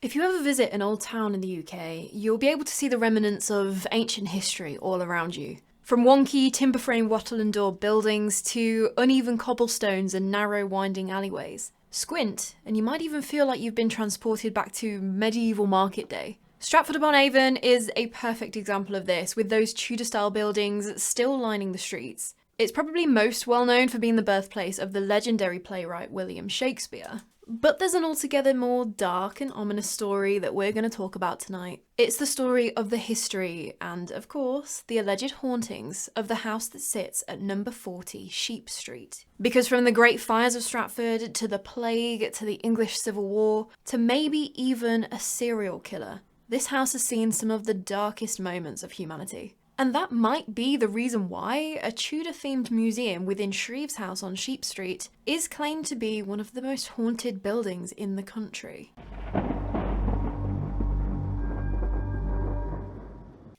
If you ever visit an old town in the UK, you'll be able to see the remnants of ancient history all around you. From wonky timber frame wattle and door buildings to uneven cobblestones and narrow winding alleyways. Squint, and you might even feel like you've been transported back to medieval market day. Stratford-Upon-Avon is a perfect example of this, with those Tudor-style buildings still lining the streets. It's probably most well known for being the birthplace of the legendary playwright William Shakespeare. But there's an altogether more dark and ominous story that we're going to talk about tonight. It's the story of the history and, of course, the alleged hauntings of the house that sits at number 40 Sheep Street. Because from the Great Fires of Stratford, to the Plague, to the English Civil War, to maybe even a serial killer, this house has seen some of the darkest moments of humanity. And that might be the reason why a Tudor-themed museum within Shrieve's house on Sheep Street is claimed to be one of the most haunted buildings in the country.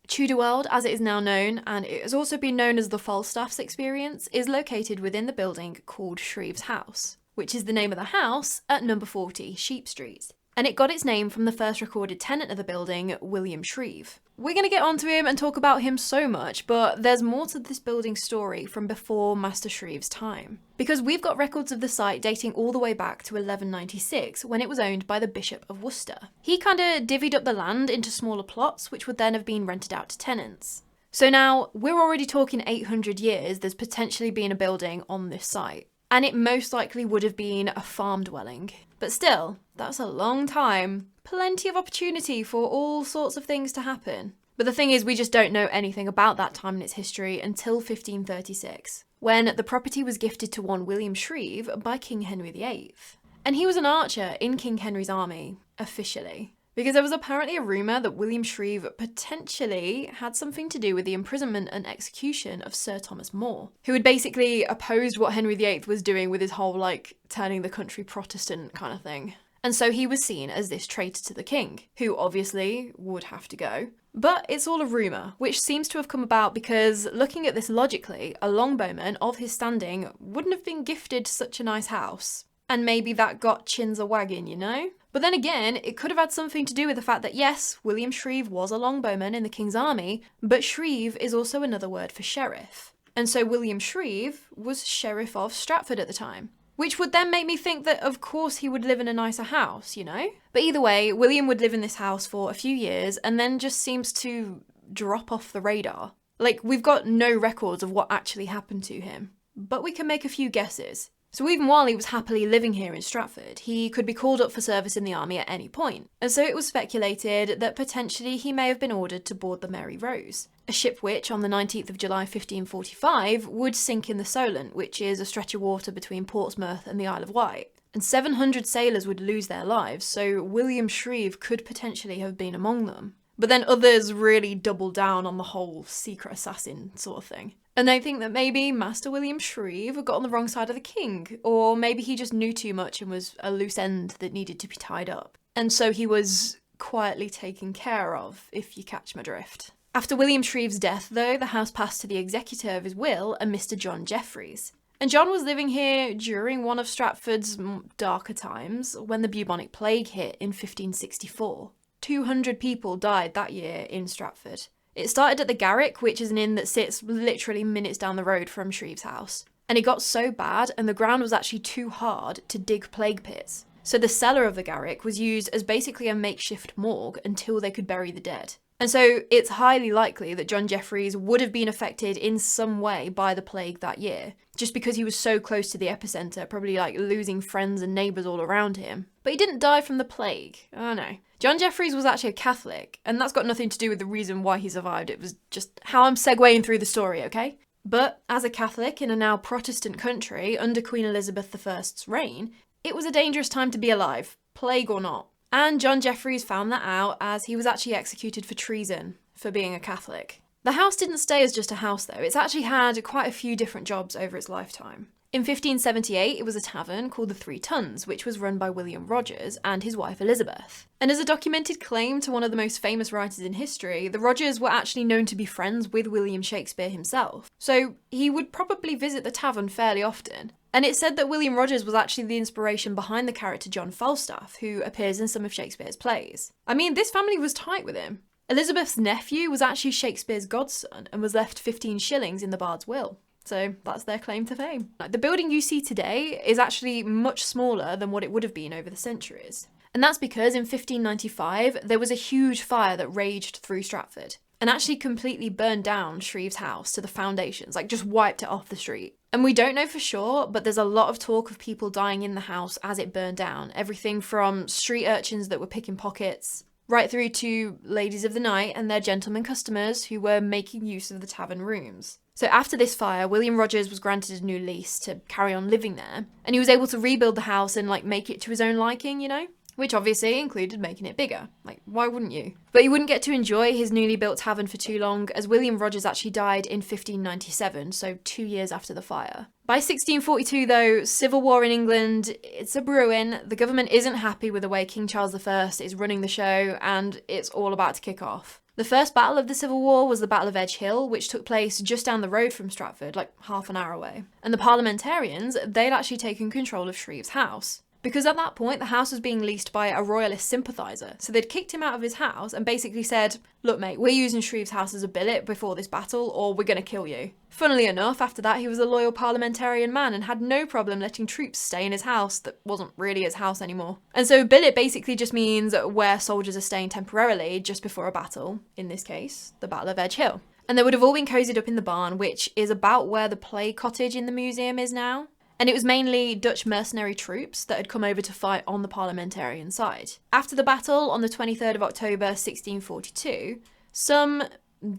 Tudor World, as it is now known, and it has also been known as the Falstaff's experience, is located within the building called Shrieve's house, which is the name of the house at number 40 Sheep Street. And it got its name from the first recorded tenant of the building, William Shrieve. We're going to get onto him and talk about him so much, but there's more to this building's story from before Master Shrieve's time. Because we've got records of the site dating all the way back to 1196, when it was owned by the Bishop of Worcester. He kinda divvied up the land into smaller plots, which would then have been rented out to tenants. So now, we're already talking 800 years there's potentially been a building on this site. And it most likely would have been a farm dwelling. But still, that's a long time. Plenty of opportunity for all sorts of things to happen. But the thing is, we just don't know anything about that time in its history until 1536, when the property was gifted to one William Shrieve by King Henry VIII. And he was an archer in King Henry's army, officially. Because there was apparently a rumour that William Shrieve potentially had something to do with the imprisonment and execution of Sir Thomas More, who had basically opposed what Henry VIII was doing with his whole, turning the country Protestant kind of thing. And so he was seen as this traitor to the king, who obviously would have to go. But it's all a rumour, which seems to have come about because, looking at this logically, a longbowman of his standing wouldn't have been gifted such a nice house. And maybe that got chins a wagging, you know? But then again, it could have had something to do with the fact that yes, William Shrieve was a longbowman in the king's army, but Shrieve is also another word for sheriff. And so William Shrieve was Sheriff of Stratford at the time. Which would then make me think that of course he would live in a nicer house, you know? But either way, William would live in this house for a few years and then just seems to drop off the radar. We've got no records of what actually happened to him. But we can make a few guesses. So even while he was happily living here in Stratford, he could be called up for service in the army at any point. And so it was speculated that potentially he may have been ordered to board the Mary Rose, a ship which, on the 19th of July 1545, would sink in the Solent, which is a stretch of water between Portsmouth and the Isle of Wight. And 700 sailors would lose their lives, so William Shrieve could potentially have been among them. But then others really doubled down on the whole secret assassin sort of thing. And they think that maybe Master William Shrieve got on the wrong side of the king, or maybe he just knew too much and was a loose end that needed to be tied up. And so he was quietly taken care of, if you catch my drift. After William Shrieve's death, though, the house passed to the executor of his will, a Mr. John Jeffreys. And John was living here during one of Stratford's darker times, when the bubonic plague hit in 1564. 200 people died that year in Stratford. It started at the Garrick, which is an inn that sits literally minutes down the road from Shrieve's house. And it got so bad, and the ground was actually too hard to dig plague pits. So the cellar of the Garrick was used as basically a makeshift morgue until they could bury the dead. And so it's highly likely that John Jeffreys would have been affected in some way by the plague that year, just because he was so close to the epicentre, probably losing friends and neighbours all around him. But he didn't die from the plague. Oh no. John Jeffreys was actually a Catholic, and that's got nothing to do with the reason why he survived. It was just how I'm segueing through the story, okay? But as a Catholic in a now Protestant country under Queen Elizabeth I's reign, it was a dangerous time to be alive, plague or not. And John Jeffreys found that out as he was actually executed for treason for being a Catholic. The house didn't stay as just a house though, it's actually had quite a few different jobs over its lifetime. In 1578, it was a tavern called the Three Tuns, which was run by William Rogers and his wife Elizabeth. And as a documented claim to one of the most famous writers in history, the Rogers were actually known to be friends with William Shakespeare himself. So he would probably visit the tavern fairly often. And it's said that William Rogers was actually the inspiration behind the character John Falstaff, who appears in some of Shakespeare's plays. I mean, this family was tight with him. Elizabeth's nephew was actually Shakespeare's godson and was left 15 shillings in the bard's will. So that's their claim to fame. The building you see today is actually much smaller than what it would have been over the centuries. And that's because in 1595, there was a huge fire that raged through Stratford and actually completely burned down Shreeve's house to the foundations, like just wiped it off the street. And we don't know for sure, but there's a lot of talk of people dying in the house as it burned down. Everything from street urchins that were picking pockets, right through to ladies of the night and their gentlemen customers who were making use of the tavern rooms. So after this fire, William Rogers was granted a new lease to carry on living there, and he was able to rebuild the house and make it to his own liking, you know? Which obviously included making it bigger. Why wouldn't you? But he wouldn't get to enjoy his newly built tavern for too long, as William Rogers actually died in 1597, so 2 years after the fire. By 1642 though, civil war in England, it's a brewing. The government isn't happy with the way King Charles I is running the show, and it's all about to kick off. The first battle of the Civil War was the Battle of Edge Hill, which took place just down the road from Stratford, half an hour away. And the parliamentarians, they'd actually taken control of Shreeve's house. Because at that point, the house was being leased by a royalist sympathiser, so they'd kicked him out of his house and basically said, look mate, we're using Shreeve's house as a billet before this battle, or we're going to kill you. Funnily enough, after that he was a loyal parliamentarian man and had no problem letting troops stay in his house that wasn't really his house anymore. And so billet basically just means where soldiers are staying temporarily just before a battle, in this case, the Battle of Edge Hill. And they would have all been cozied up in the barn, which is about where the play cottage in the museum is now. And it was mainly Dutch mercenary troops that had come over to fight on the parliamentarian side. After the battle on the 23rd of October 1642, some,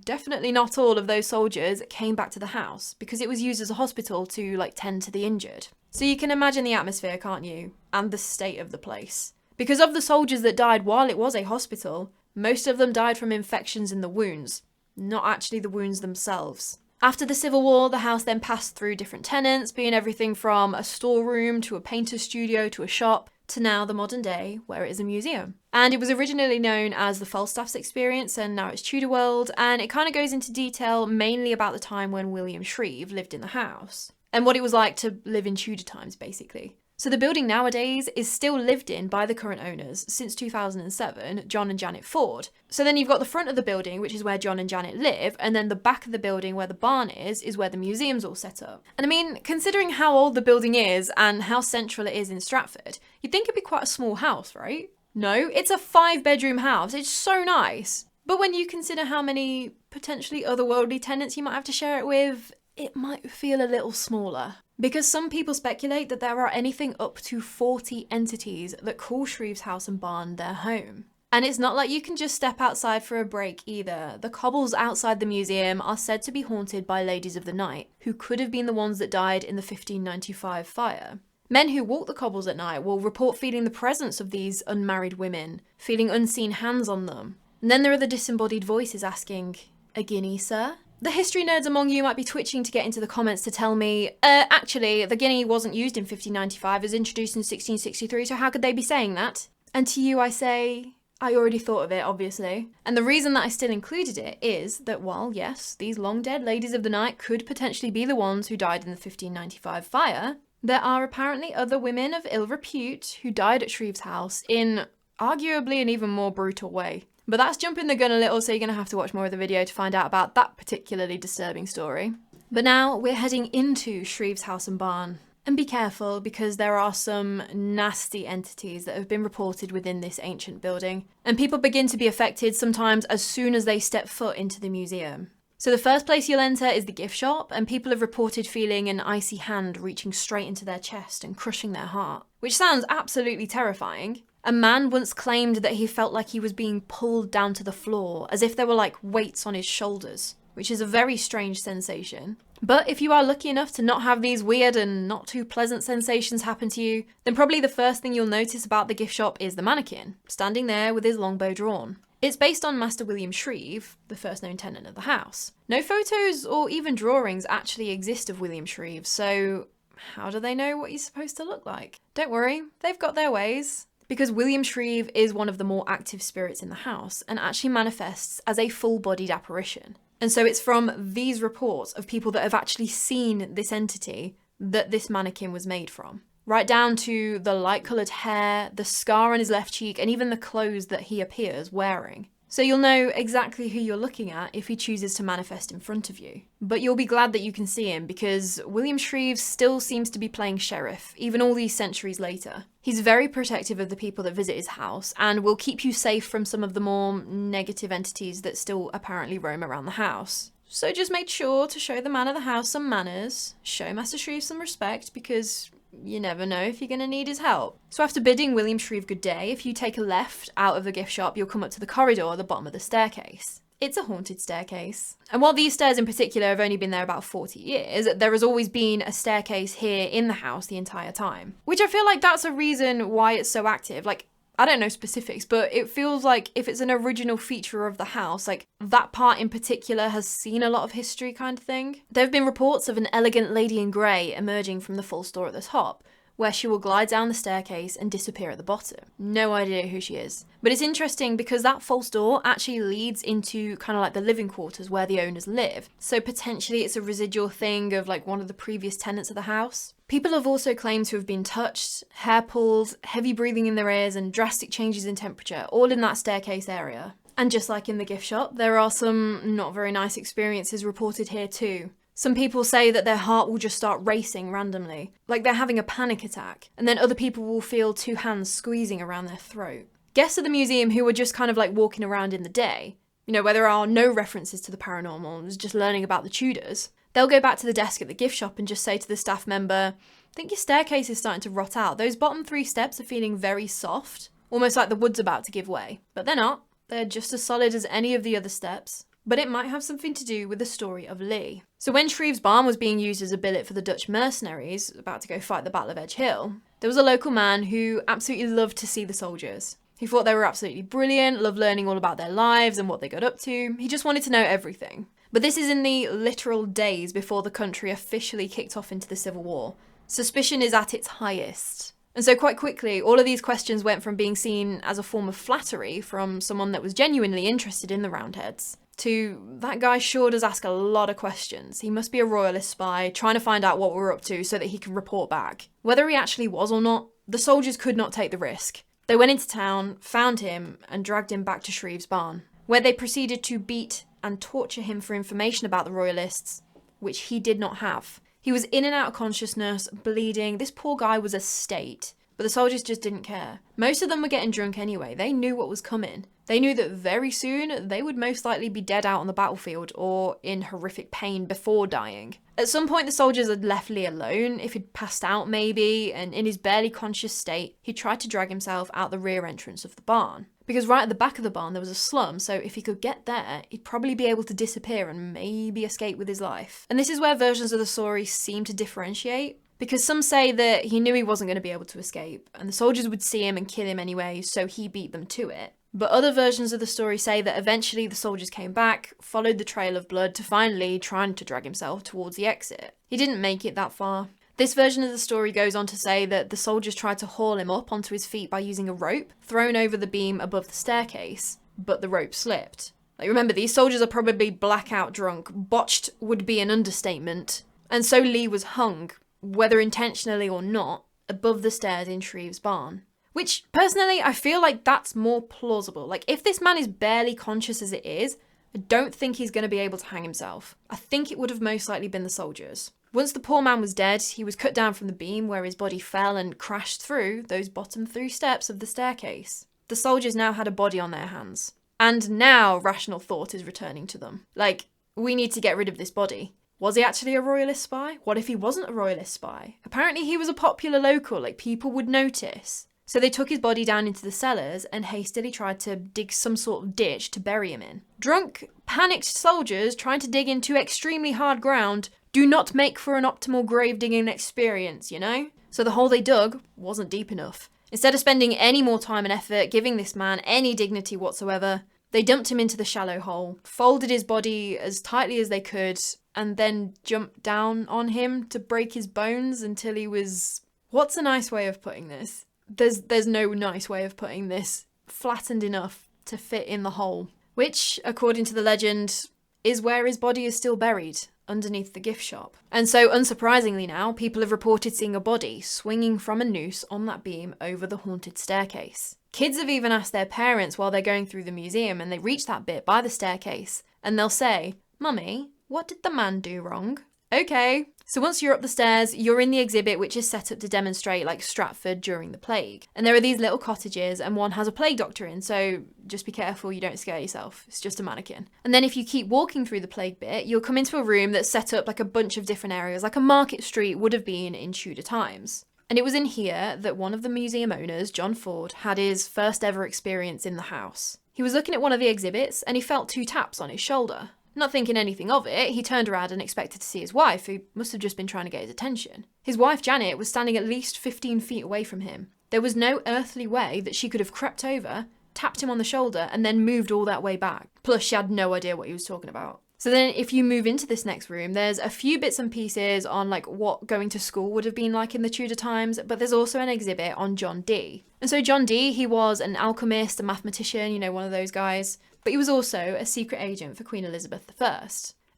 definitely not all of those soldiers came back to the house because it was used as a hospital to tend to the injured. So you can imagine the atmosphere, can't you? And the state of the place. Because of the soldiers that died while it was a hospital, most of them died from infections in the wounds, not actually the wounds themselves. After the Civil War, the house then passed through different tenants, being everything from a storeroom to a painter's studio to a shop, to now the modern day, where it is a museum. And it was originally known as the Falstaff's Experience, and now it's Tudor World, and it kind of goes into detail mainly about the time when William Shrieve lived in the house, and what it was like to live in Tudor times, basically. So the building nowadays is still lived in by the current owners since 2007, John and Janet Ford. So then you've got the front of the building, which is where John and Janet live, and then the back of the building where the barn is where the museum's all set up. And I mean, considering how old the building is and how central it is in Stratford, you'd think it'd be quite a small house, right? No, it's a 5-bedroom house. It's so nice. But when you consider how many potentially otherworldly tenants you might have to share it with, it might feel a little smaller. Because some people speculate that there are anything up to 40 entities that call Shreeve's house and barn their home. And it's not like you can just step outside for a break either. The cobbles outside the museum are said to be haunted by ladies of the night, who could have been the ones that died in the 1595 fire. Men who walk the cobbles at night will report feeling the presence of these unmarried women, feeling unseen hands on them. And then there are the disembodied voices asking, "A guinea, sir?" The history nerds among you might be twitching to get into the comments to tell me, actually, the guinea wasn't used in 1595, it was introduced in 1663, so how could they be saying that? And to you I say, I already thought of it, obviously. And the reason that I still included it is that while, yes, these long-dead ladies of the night could potentially be the ones who died in the 1595 fire, there are apparently other women of ill repute who died at Shreeve's house in arguably an even more brutal way. But that's jumping the gun a little, so you're going to have to watch more of the video to find out about that particularly disturbing story. But now we're heading into Shreeve's house and barn. And be careful, because there are some nasty entities that have been reported within this ancient building. And people begin to be affected sometimes as soon as they step foot into the museum. So the first place you'll enter is the gift shop, and people have reported feeling an icy hand reaching straight into their chest and crushing their heart, which sounds absolutely terrifying. A man once claimed that he felt like he was being pulled down to the floor, as if there were weights on his shoulders, which is a very strange sensation. But if you are lucky enough to not have these weird and not too pleasant sensations happen to you, then probably the first thing you'll notice about the gift shop is the mannequin, standing there with his longbow drawn. It's based on Master William Shrieve, the first known tenant of the house. No photos or even drawings actually exist of William Shrieve, so how do they know what he's supposed to look like? Don't worry, they've got their ways. Because William Shrieve is one of the more active spirits in the house and actually manifests as a full-bodied apparition. And so it's from these reports of people that have actually seen this entity that this mannequin was made from. Right down to the light-coloured hair, the scar on his left cheek, and even the clothes that he appears wearing. So you'll know exactly who you're looking at if he chooses to manifest in front of you. But you'll be glad that you can see him, because William Shrieve still seems to be playing sheriff, even all these centuries later. He's very protective of the people that visit his house, and will keep you safe from some of the more negative entities that still apparently roam around the house. So just make sure to show the man of the house some manners, show Master Shrieve some respect, because you never know if you're going to need his help. So after bidding William Shrieve good day, if you take a left out of the gift shop, you'll come up to the corridor at the bottom of the staircase. It's a haunted staircase. And while these stairs in particular have only been there about 40 years, there has always been a staircase here in the house the entire time. Which I feel like that's a reason why it's so active. Like, I don't know specifics, but it feels like if it's an original feature of the house, like that part in particular has seen a lot of history kind of thing. There have been reports of an elegant lady in grey emerging from the false door at the top, where she will glide down the staircase and disappear at the bottom. No idea who she is. But it's interesting because that false door actually leads into kind of like the living quarters where the owners live. So potentially it's a residual thing of like one of the previous tenants of the house. People have also claimed to have been touched, hair pulled, heavy breathing in their ears, and drastic changes in temperature, all in that staircase area. And just like in the gift shop, there are some not very nice experiences reported here too. Some people say that their heart will just start racing randomly, like they're having a panic attack, and then other people will feel two hands squeezing around their throat. Guests of the museum who are just kind of like walking around in the day, you know, where there are no references to the paranormal and just learning about the Tudors, they'll go back to the desk at the gift shop and just say to the staff member, I think your staircase is starting to rot out. Those bottom 3 steps are feeling very soft, almost like the wood's about to give way. But they're not. They're just as solid as any of the other steps. But it might have something to do with the story of Lee. So when Shreve's barn was being used as a billet for the Dutch mercenaries about to go fight the Battle of Edge Hill, there was a local man who absolutely loved to see the soldiers. He thought they were absolutely brilliant, loved learning all about their lives and what they got up to. He just wanted to know everything. But this is in the literal days before the country officially kicked off into the Civil War. Suspicion is at its highest. And so quite quickly, all of these questions went from being seen as a form of flattery from someone that was genuinely interested in the Roundheads, to that guy sure does ask a lot of questions. He must be a royalist spy, trying to find out what we're up to so that he can report back. Whether he actually was or not, the soldiers could not take the risk. They went into town, found him, and dragged him back to Shreve's barn, where they proceeded to beat and torture him for information about the royalists, which he did not have. He was in and out of consciousness, bleeding. This poor guy was a state, but the soldiers just didn't care. Most of them were getting drunk anyway. They knew what was coming. They knew that very soon they would most likely be dead out on the battlefield or in horrific pain before dying. At some point the soldiers had left Lee alone, if he'd passed out maybe, and in his barely conscious state, he tried to drag himself out the rear entrance of the barn. Because right at the back of the barn there was a slum, so if he could get there, he'd probably be able to disappear and maybe escape with his life. And this is where versions of the story seem to differentiate. Because some say that he knew he wasn't going to be able to escape, and the soldiers would see him and kill him anyway, so he beat them to it. But other versions of the story say that eventually the soldiers came back, followed the trail of blood to find Lee trying to drag himself towards the exit. He didn't make it that far. This version of the story goes on to say that the soldiers tried to haul him up onto his feet by using a rope thrown over the beam above the staircase, but the rope slipped. Like, remember, these soldiers are probably blackout drunk. Botched would be an understatement. And so Lee was hung, whether intentionally or not, above the stairs in Shreve's barn. Which, personally, I feel like that's more plausible. Like, if this man is barely conscious as it is, I don't think he's going to be able to hang himself. I think it would have most likely been the soldiers. Once the poor man was dead, he was cut down from the beam where his body fell and crashed through those bottom 3 steps of the staircase. The soldiers now had a body on their hands. And now rational thought is returning to them. Like, we need to get rid of this body. Was he actually a royalist spy? What if he wasn't a royalist spy? Apparently he was a popular local, like people would notice. So they took his body down into the cellars and hastily tried to dig some sort of ditch to bury him in. Drunk, panicked soldiers trying to dig into extremely hard ground do not make for an optimal grave digging experience, you know? So the hole they dug wasn't deep enough. Instead of spending any more time and effort giving this man any dignity whatsoever, they dumped him into the shallow hole, folded his body as tightly as they could, and then jumped down on him to break his bones until he was... What's a nice way of putting this? There's no nice way of putting this. Flattened enough to fit in the hole. Which, according to the legend, is where his body is still buried, underneath the gift shop. And so, unsurprisingly now, people have reported seeing a body swinging from a noose on that beam over the haunted staircase. Kids have even asked their parents while they're going through the museum and they reach that bit by the staircase, and they'll say, "Mummy, what did the man do wrong?" Okay. So once you're up the stairs, you're in the exhibit, which is set up to demonstrate like Stratford during the plague. And there are these little cottages and one has a plague doctor in, so just be careful you don't scare yourself. It's just a mannequin. And then if you keep walking through the plague bit, you'll come into a room that's set up like a bunch of different areas, like a market street would have been in Tudor times. And it was in here that one of the museum owners, John Ford, had his first ever experience in the house. He was looking at one of the exhibits and he felt 2 taps on his shoulder. Not thinking anything of it, he turned around and expected to see his wife, who must have just been trying to get his attention. His wife, Janet, was standing at least 15 feet away from him. There was no earthly way that she could have crept over, tapped him on the shoulder, and then moved all that way back. Plus, she had no idea what he was talking about. So then if you move into this next room, there's a few bits and pieces on like what going to school would have been like in the Tudor times, but there's also an exhibit on John Dee. And so John Dee, he was an alchemist, a mathematician, you know, one of those guys. But he was also a secret agent for Queen Elizabeth I.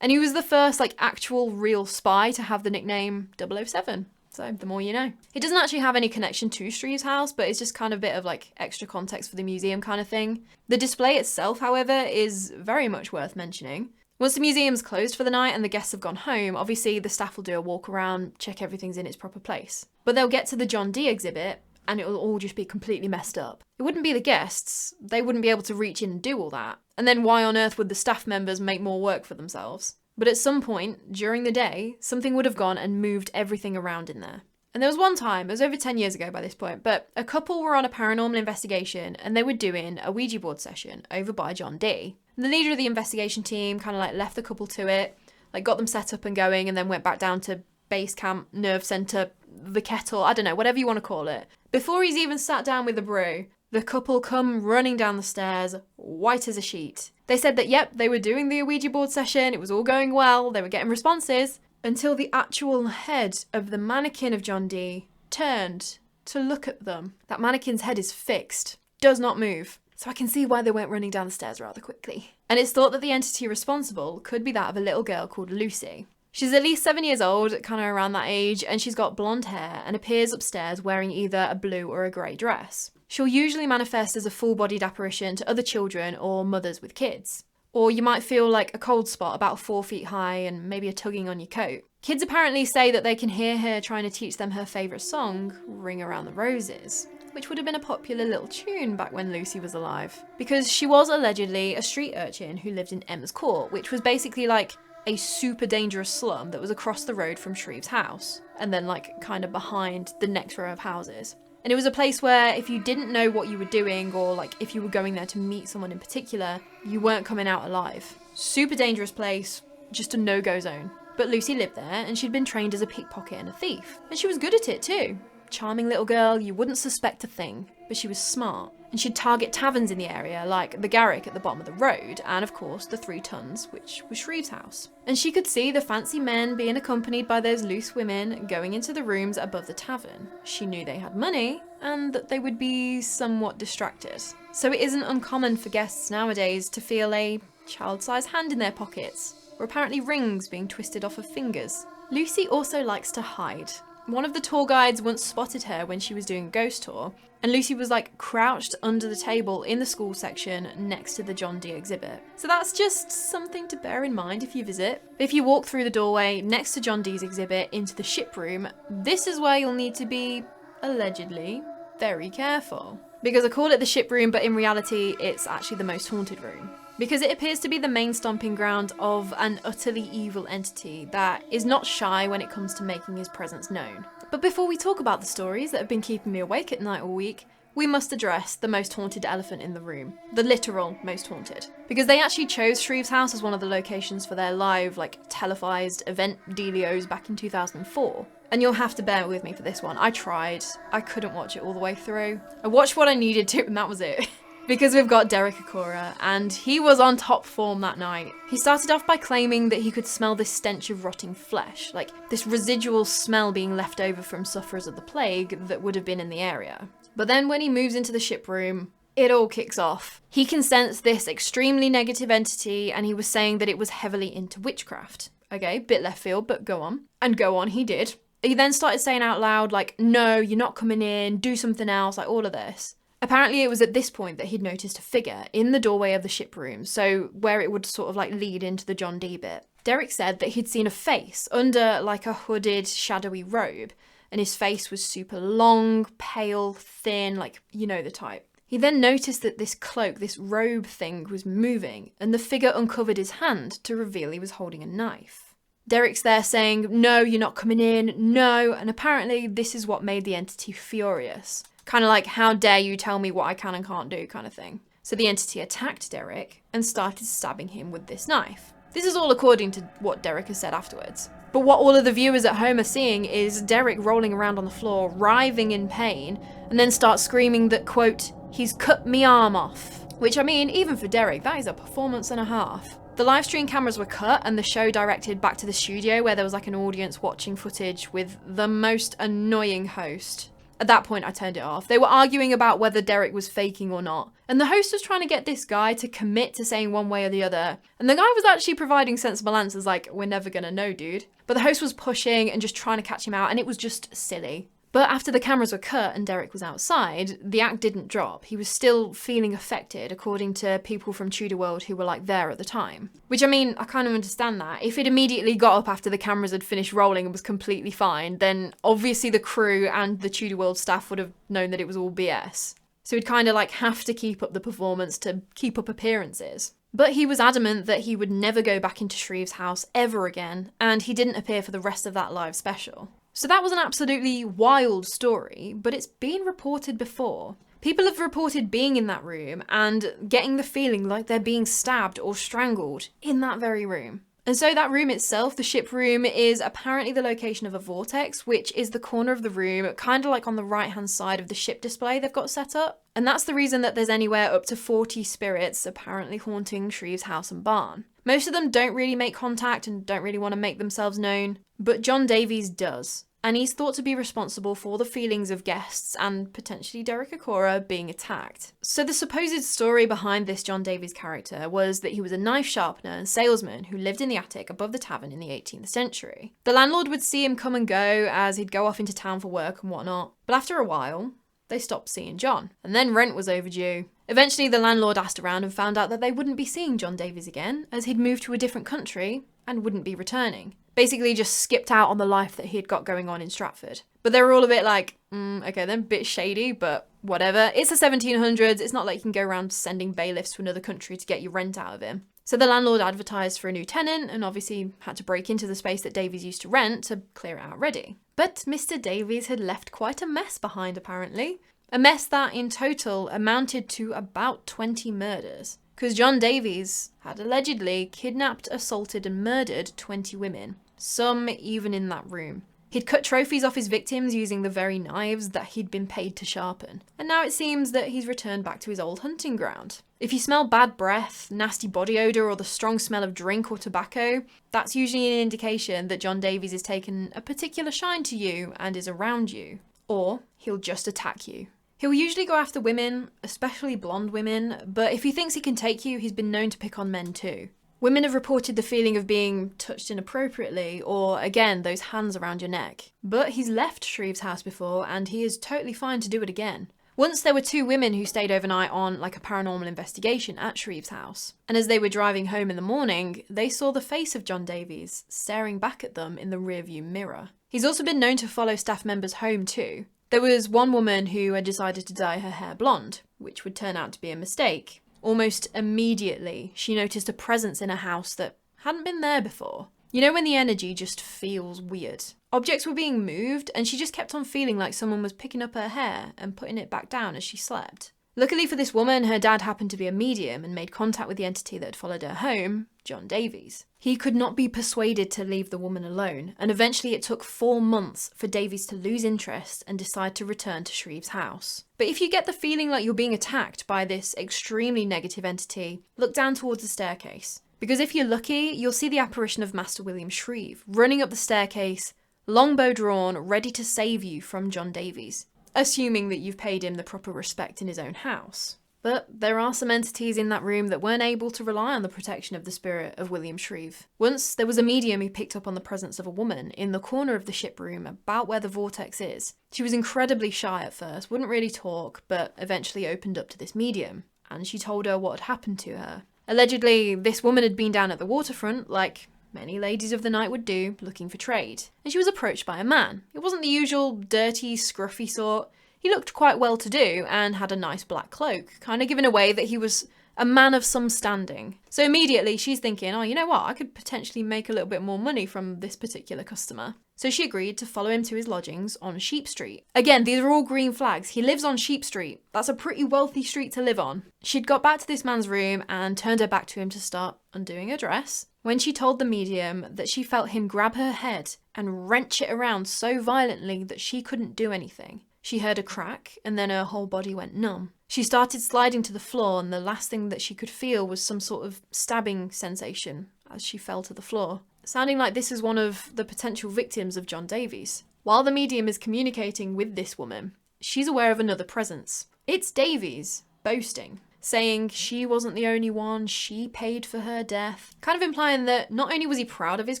And he was the first like actual real spy to have the nickname 007. So the more you know. It doesn't actually have any connection to Shreve's house, but it's just kind of a bit of like extra context for the museum kind of thing. The display itself, however, is very much worth mentioning. Once the museum's closed for the night and the guests have gone home, obviously the staff will do a walk around, check everything's in its proper place. But they'll get to the John Dee exhibit and it will all just be completely messed up. It wouldn't be the guests, they wouldn't be able to reach in and do all that. And then why on earth would the staff members make more work for themselves? But at some point, during the day, something would have gone and moved everything around in there. And there was one time, it was over 10 years ago by this point, but a couple were on a paranormal investigation and they were doing a Ouija board session over by John Dee. And the leader of the investigation team kind of like left the couple to it, like got them set up and going, and then went back down to base camp, nerve centre, the kettle, I don't know, whatever you want to call it. Before he's even sat down with the brew, the couple come running down the stairs, white as a sheet. They said that, yep, they were doing the Ouija board session, it was all going well, they were getting responses, until the actual head of the mannequin of John Dee turned to look at them. That mannequin's head is fixed, does not move. So I can see why they went running down the stairs rather quickly. And it's thought that the entity responsible could be that of a little girl called Lucy. She's at least 7 years old, kind of around that age, and she's got blonde hair and appears upstairs wearing either a blue or a grey dress. She'll usually manifest as a full-bodied apparition to other children or mothers with kids. Or you might feel like a cold spot about 4 feet high and maybe a tugging on your coat. Kids apparently say that they can hear her trying to teach them her favourite song, Ring Around the Roses, which would have been a popular little tune back when Lucy was alive. Because she was allegedly a street urchin who lived in Emma's Court, which was basically like a super dangerous slum that was across the road from Shreve's house, and then like kind of behind the next row of houses. And it was a place where if you didn't know what you were doing, or like if you were going there to meet someone in particular, you weren't coming out alive. Super dangerous place, just a no-go zone. But Lucy lived there and she'd been trained as a pickpocket and a thief. And she was good at it too. Charming little girl, you wouldn't suspect a thing, but she was smart. And she'd target taverns in the area, like the Garrick at the bottom of the road, and of course the 3 Tons, which was Shreve's house. And she could see the fancy men being accompanied by those loose women going into the rooms above the tavern. She knew they had money, and that they would be somewhat distracted. So it isn't uncommon for guests nowadays to feel a child-sized hand in their pockets, or apparently rings being twisted off of fingers. Lucy also likes to hide. One of the tour guides once spotted her when she was doing a ghost tour, and Lucy was like crouched under the table in the school section next to the John Dee exhibit. So that's just something to bear in mind if you visit. If you walk through the doorway next to John Dee's exhibit into the ship room, this is where you'll need to be, allegedly, very careful. Because I call it the ship room, but in reality it's actually the most haunted room. Because it appears to be the main stomping ground of an utterly evil entity that is not shy when it comes to making his presence known. But before we talk about the stories that have been keeping me awake at night all week, we must address the most haunted elephant in the room. The literal most haunted. Because they actually chose Shreve's house as one of the locations for their live, televised event dealios back in 2004. And you'll have to bear with me for this one. I tried. I couldn't watch it all the way through. I watched what I needed to and that was it. Because we've got Derek Akora, and he was on top form that night. He started off by claiming that he could smell this stench of rotting flesh, like this residual smell being left over from sufferers of the plague that would have been in the area. But then when he moves into the ship room, it all kicks off. He can sense this extremely negative entity, and he was saying that it was heavily into witchcraft. Okay, bit left field, but go on. And go on, he did. He then started saying out loud, like, no, you're not coming in, do something else, like all of this. Apparently it was at this point that he'd noticed a figure in the doorway of the ship room, so where it would sort of like lead into the John Dee bit. Derek said that he'd seen a face under like a hooded, shadowy robe, and his face was super long, pale, thin, like, you know the type. He then noticed that this cloak, this robe thing, was moving, and the figure uncovered his hand to reveal he was holding a knife. Derek's there saying, no, you're not coming in, no, and apparently this is what made the entity furious. Kind of like, how dare you tell me what I can and can't do kind of thing. So the entity attacked Derek and started stabbing him with this knife. This is all according to what Derek has said afterwards. But what all of the viewers at home are seeing is Derek rolling around on the floor, writhing in pain, and then starts screaming that, quote, he's cut me arm off. Which, I mean, even for Derek, that is a performance and a half. The live stream cameras were cut and the show directed back to the studio where there was like an audience watching footage with the most annoying host. At that point, I turned it off. They were arguing about whether Derek was faking or not. And the host was trying to get this guy to commit to saying one way or the other. And the guy was actually providing sensible answers like, we're never gonna know, dude. But the host was pushing and just trying to catch him out, and it was just silly. But after the cameras were cut and Derek was outside, the act didn't drop. He was still feeling affected, according to people from Tudor World who were like there at the time. Which, I mean, I kind of understand that. If it immediately got up after the cameras had finished rolling and was completely fine, then obviously the crew and the Tudor World staff would have known that it was all BS. So he'd kind of like have to keep up the performance to keep up appearances. But he was adamant that he would never go back into Shreve's house ever again, and he didn't appear for the rest of that live special. So that was an absolutely wild story, but it's been reported before. People have reported being in that room and getting the feeling like they're being stabbed or strangled in that very room. And so that room itself, the ship room, is apparently the location of a vortex, which is the corner of the room, kind of like on the right-hand side of the ship display they've got set up. And that's the reason that there's anywhere up to 40 spirits apparently haunting Shreve's house and barn. Most of them don't really make contact and don't really want to make themselves known, but John Davies does. And he's thought to be responsible for the feelings of guests and potentially Derek Acorah being attacked. So the supposed story behind this John Davies character was that he was a knife sharpener and salesman who lived in the attic above the tavern in the 18th century. The landlord would see him come and go as he'd go off into town for work and whatnot, but after a while, they stopped seeing John. And then rent was overdue. Eventually the landlord asked around and found out that they wouldn't be seeing John Davies again, as he'd moved to a different country and wouldn't be returning. Basically just skipped out on the life that he had got going on in Stratford. But they were all a bit like, okay then, bit shady, but whatever. It's the 1700s, it's not like you can go around sending bailiffs to another country to get your rent out of him. So the landlord advertised for a new tenant and obviously had to break into the space that Davies used to rent to clear it out ready. But Mr. Davies had left quite a mess behind apparently. A mess that in total amounted to about 20 murders. Because John Davies had allegedly kidnapped, assaulted and murdered 20 women. Some even in that room. He'd cut trophies off his victims using the very knives that he'd been paid to sharpen. And now it seems that he's returned back to his old hunting ground. If you smell bad breath, nasty body odour or the strong smell of drink or tobacco, that's usually an indication that John Davies has taken a particular shine to you and is around you. Or he'll just attack you. He'll usually go after women, especially blonde women, but if he thinks he can take you, he's been known to pick on men too. Women have reported the feeling of being touched inappropriately, or again, those hands around your neck. But he's left Shreve's house before, and he is totally fine to do it again. Once there were 2 women who stayed overnight on like a paranormal investigation at Shreve's house. And as they were driving home in the morning, they saw the face of John Davies staring back at them in the rearview mirror. He's also been known to follow staff members home too. There was one woman who had decided to dye her hair blonde, which would turn out to be a mistake. Almost immediately, she noticed a presence in her house that hadn't been there before. You know when the energy just feels weird? Objects were being moved, and she just kept on feeling like someone was picking up her hair and putting it back down as she slept. Luckily for this woman, her dad happened to be a medium and made contact with the entity that had followed her home, John Davies. He could not be persuaded to leave the woman alone, and eventually it took 4 months for Davies to lose interest and decide to return to Shreve's house. But if you get the feeling like you're being attacked by this extremely negative entity, look down towards the staircase. Because if you're lucky, you'll see the apparition of Master William Shrieve running up the staircase, longbow drawn, ready to save you from John Davies. Assuming that you've paid him the proper respect in his own house. But there are some entities in that room that weren't able to rely on the protection of the spirit of William Shrieve. Once, there was a medium who picked up on the presence of a woman in the corner of the ship room about where the vortex is. She was incredibly shy at first, wouldn't really talk, but eventually opened up to this medium, and she told her what had happened to her. Allegedly, this woman had been down at the waterfront, like many ladies of the night would do, looking for trade, and she was approached by a man. It wasn't the usual dirty, scruffy sort. He looked quite well-to-do and had a nice black cloak, kind of giving away that he was a man of some standing. So immediately she's thinking, oh, you know what, I could potentially make a little bit more money from this particular customer. So she agreed to follow him to his lodgings on Sheep Street. Again, these are all green flags. He lives on Sheep Street. That's a pretty wealthy street to live on. She'd got back to this man's room and turned her back to him to start undoing her dress, when she told the medium that she felt him grab her head and wrench it around so violently that she couldn't do anything. She heard a crack, and then her whole body went numb. She started sliding to the floor, and the last thing that she could feel was some sort of stabbing sensation as she fell to the floor, sounding like this is one of the potential victims of John Davies. While the medium is communicating with this woman, she's aware of another presence. It's Davies, boasting, saying she wasn't the only one, she paid for her death, kind of implying that not only was he proud of his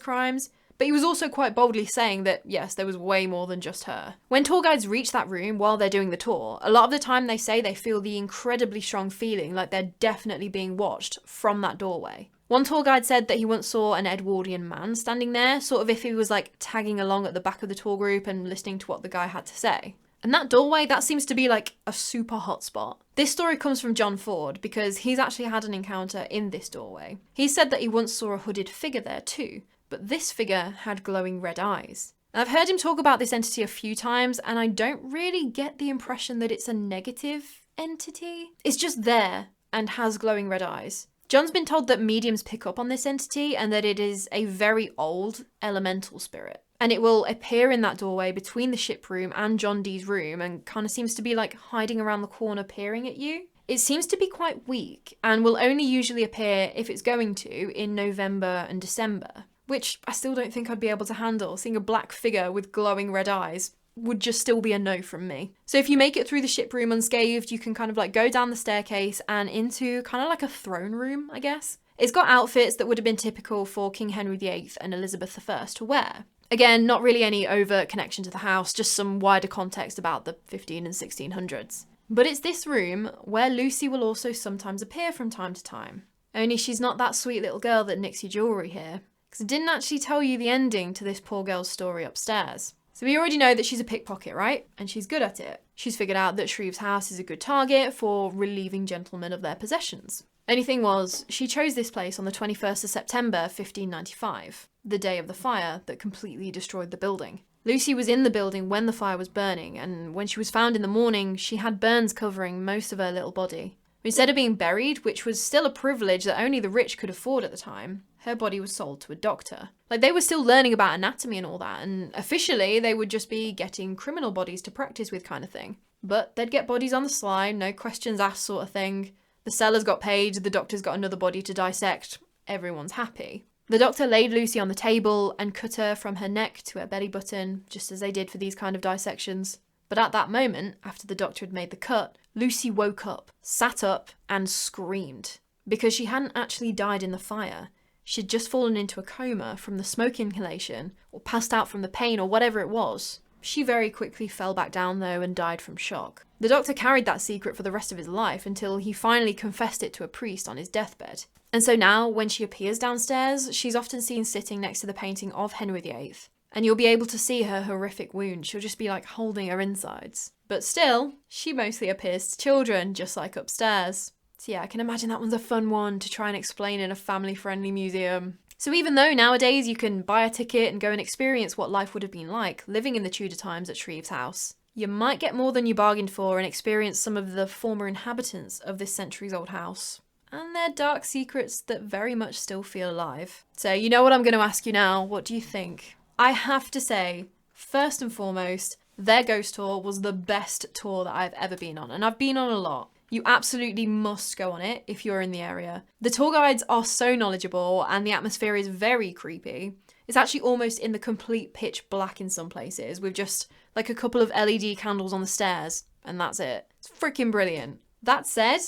crimes, but he was also quite boldly saying that, yes, there was way more than just her. When tour guides reach that room while they're doing the tour, a lot of the time they say they feel the incredibly strong feeling like they're definitely being watched from that doorway. One tour guide said that he once saw an Edwardian man standing there, sort of if he was like tagging along at the back of the tour group and listening to what the guy had to say. And that doorway, that seems to be like a super hot spot. This story comes from John Ford because he's actually had an encounter in this doorway. He said that he once saw a hooded figure there too, but this figure had glowing red eyes. And I've heard him talk about this entity a few times, and I don't really get the impression that it's a negative entity. It's just there and has glowing red eyes. John's been told that mediums pick up on this entity and that it is a very old elemental spirit. And it will appear in that doorway between the ship room and John Dee's room and kind of seems to be like hiding around the corner peering at you. It seems to be quite weak and will only usually appear, if it's going to, in November and December. Which I still don't think I'd be able to handle. Seeing a black figure with glowing red eyes would just still be a no from me. So if you make it through the ship room unscathed, you can kind of like go down the staircase and into kind of like a throne room, I guess. It's got outfits that would have been typical for King Henry VIII and Elizabeth I to wear. Again, not really any overt connection to the house, just some wider context about the 15 and 1600s. But it's this room where Lucy will also sometimes appear from time to time. Only she's not that sweet little girl that nicks your jewellery here. Because I didn't actually tell you the ending to this poor girl's story upstairs. So we already know that she's a pickpocket, right? And she's good at it. She's figured out that Shreve's house is a good target for relieving gentlemen of their possessions. Only thing was, she chose this place on the 21st of September 1595, the day of the fire that completely destroyed the building. Lucy was in the building when the fire was burning, and when she was found in the morning, she had burns covering most of her little body. Instead of being buried, which was still a privilege that only the rich could afford at the time, her body was sold to a doctor. Like, they were still learning about anatomy and all that, and officially they would just be getting criminal bodies to practice with kind of thing. But they'd get bodies on the sly, no questions asked sort of thing. The sellers got paid, the doctor's got another body to dissect, everyone's happy. The doctor laid Lucy on the table and cut her from her neck to her belly button, just as they did for these kind of dissections. But at that moment, after the doctor had made the cut, Lucy woke up, sat up, and screamed. Because she hadn't actually died in the fire. She'd just fallen into a coma from the smoke inhalation, or passed out from the pain, or whatever it was. She very quickly fell back down though and died from shock. The doctor carried that secret for the rest of his life until he finally confessed it to a priest on his deathbed. And so now, when she appears downstairs, she's often seen sitting next to the painting of Henry VIII. And you'll be able to see her horrific wound. She'll just be like holding her insides. But still, she mostly appears to children, just like upstairs. So yeah, I can imagine that one's a fun one to try and explain in a family-friendly museum. So even though nowadays you can buy a ticket and go and experience what life would have been like living in the Tudor times at Shreve's house, you might get more than you bargained for and experience some of the former inhabitants of this centuries-old house. And their dark secrets that very much still feel alive. So you know what I'm going to ask you now. What do you think? I have to say, first and foremost, their ghost tour was the best tour that I've ever been on. And I've been on a lot. You absolutely must go on it if you're in the area. The tour guides are so knowledgeable and the atmosphere is very creepy. It's actually almost in the complete pitch black in some places with just like a couple of LED candles on the stairs and that's it. It's freaking brilliant. That said,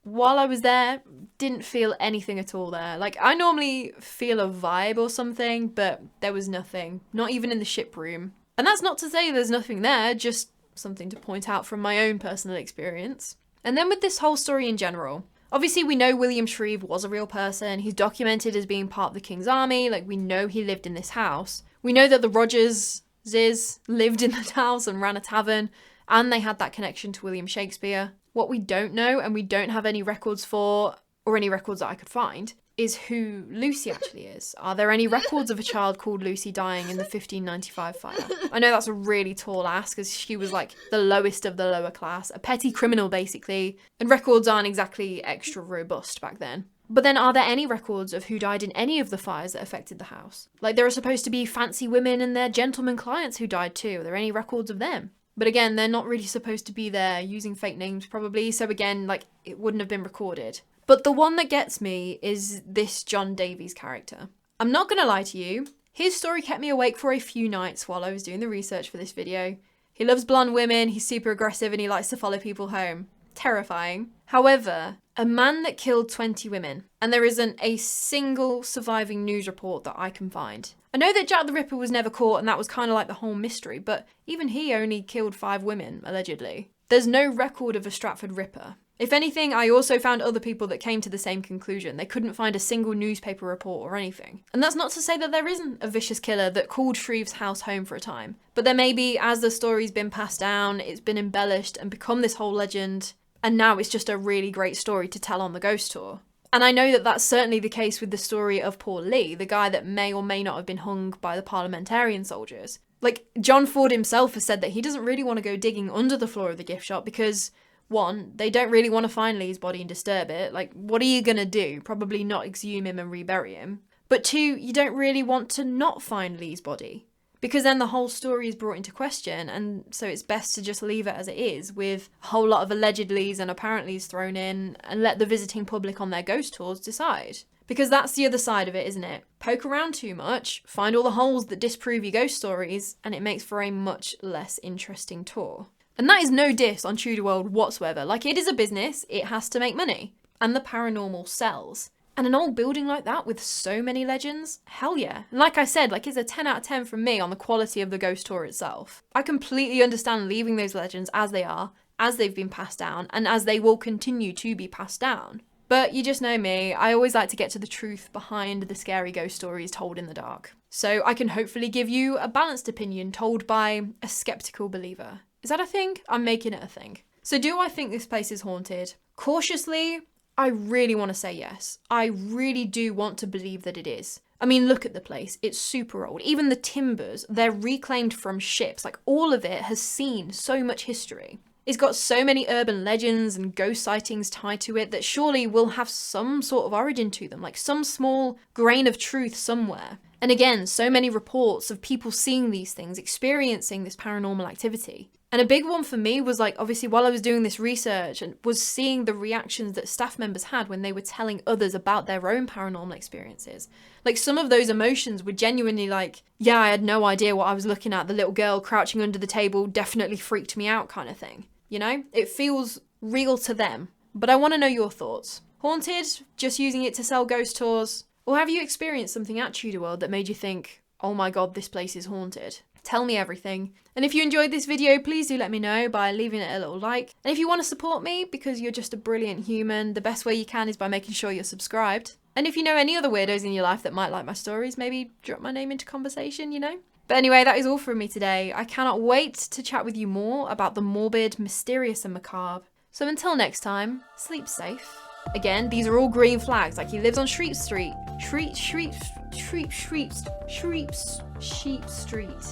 while I was there, didn't feel anything at all there. Like, I normally feel a vibe or something, but there was nothing, not even in the ship room. And that's not to say there's nothing there, just something to point out from my own personal experience. And then with this whole story in general, obviously we know William Shrieve was a real person. He's documented as being part of the King's Army. Like, we know he lived in this house. We know that the Rogerses lived in that house and ran a tavern, and they had that connection to William Shakespeare. What we don't know, and we don't have any records for, or any records that I could find, is who Lucy actually is. Are there any records of a child called Lucy dying in the 1595 fire? I know that's a really tall ask, because she was like the lowest of the lower class, a petty criminal basically, and records aren't exactly extra robust back then. But then are there any records of who died in any of the fires that affected the house? Like, there are supposed to be fancy women and their gentlemen clients who died too. Are there any records of them? But again, they're not really supposed to be there, using fake names probably, so again, like, it wouldn't have been recorded. But the one that gets me is this John Davies character. I'm not gonna lie to you, his story kept me awake for a few nights while I was doing the research for this video. He loves blonde women, he's super aggressive, and he likes to follow people home. Terrifying. However, a man that killed 20 women, and there isn't a single surviving news report that I can find. I know that Jack the Ripper was never caught, and that was kind of like the whole mystery, but even he only killed 5 women, allegedly. There's no record of a Stratford Ripper. If anything, I also found other people that came to the same conclusion. They couldn't find a single newspaper report or anything. And that's not to say that there isn't a vicious killer that called Shreve's house home for a time. But there may be, as the story's been passed down, it's been embellished and become this whole legend, and now it's just a really great story to tell on the ghost tour. And I know that that's certainly the case with the story of poor Lee, the guy that may or may not have been hung by the parliamentarian soldiers. Like, John Ford himself has said that he doesn't really want to go digging under the floor of the gift shop because, one, they don't really want to find Lee's body and disturb it. Like, what are you gonna do? Probably not exhume him and rebury him. But two, you don't really want to not find Lee's body, because then the whole story is brought into question, and so it's best to just leave it as it is, with a whole lot of allegedlys and apparentlys thrown in, and let the visiting public on their ghost tours decide. Because that's the other side of it, isn't it? Poke around too much, find all the holes that disprove your ghost stories, and it makes for a much less interesting tour. And that is no diss on Tudor World whatsoever. Like, it is a business, it has to make money. And the paranormal sells. And an old building like that with so many legends? Hell yeah. And like I said, like, it's a 10 out of 10 from me on the quality of the ghost tour itself. I completely understand leaving those legends as they are, as they've been passed down, and as they will continue to be passed down. But you just know me, I always like to get to the truth behind the scary ghost stories told in the dark. So I can hopefully give you a balanced opinion told by a skeptical believer. Is that a thing? I'm making it a thing. So do I think this place is haunted? Cautiously, I really want to say yes. I really do want to believe that it is. I mean, look at the place. It's super old. Even the timbers, they're reclaimed from ships. Like, all of it has seen so much history. It's got so many urban legends and ghost sightings tied to it that surely will have some sort of origin to them, like some small grain of truth somewhere. And again, so many reports of people seeing these things, experiencing this paranormal activity. And a big one for me was, like, obviously while I was doing this research, and was seeing the reactions that staff members had when they were telling others about their own paranormal experiences. Like, some of those emotions were genuinely like, yeah, I had no idea what I was looking at. The little girl crouching under the table definitely freaked me out kind of thing. You know, it feels real to them. But I want to know your thoughts. Haunted? Just using it to sell ghost tours? Or have you experienced something at Tudor World that made you think, oh my god, this place is haunted? Tell me everything. And if you enjoyed this video, please do let me know by leaving it a little like. And if you want to support me because you're just a brilliant human, the best way you can is by making sure you're subscribed. And if you know any other weirdos in your life that might like my stories, maybe drop my name into conversation, you know? But anyway, that is all from me today. I cannot wait to chat with you more about the morbid, mysterious and macabre. So until next time, sleep safe. Again, these are all green flags, like he lives on Shrieve Street. Sheep Street.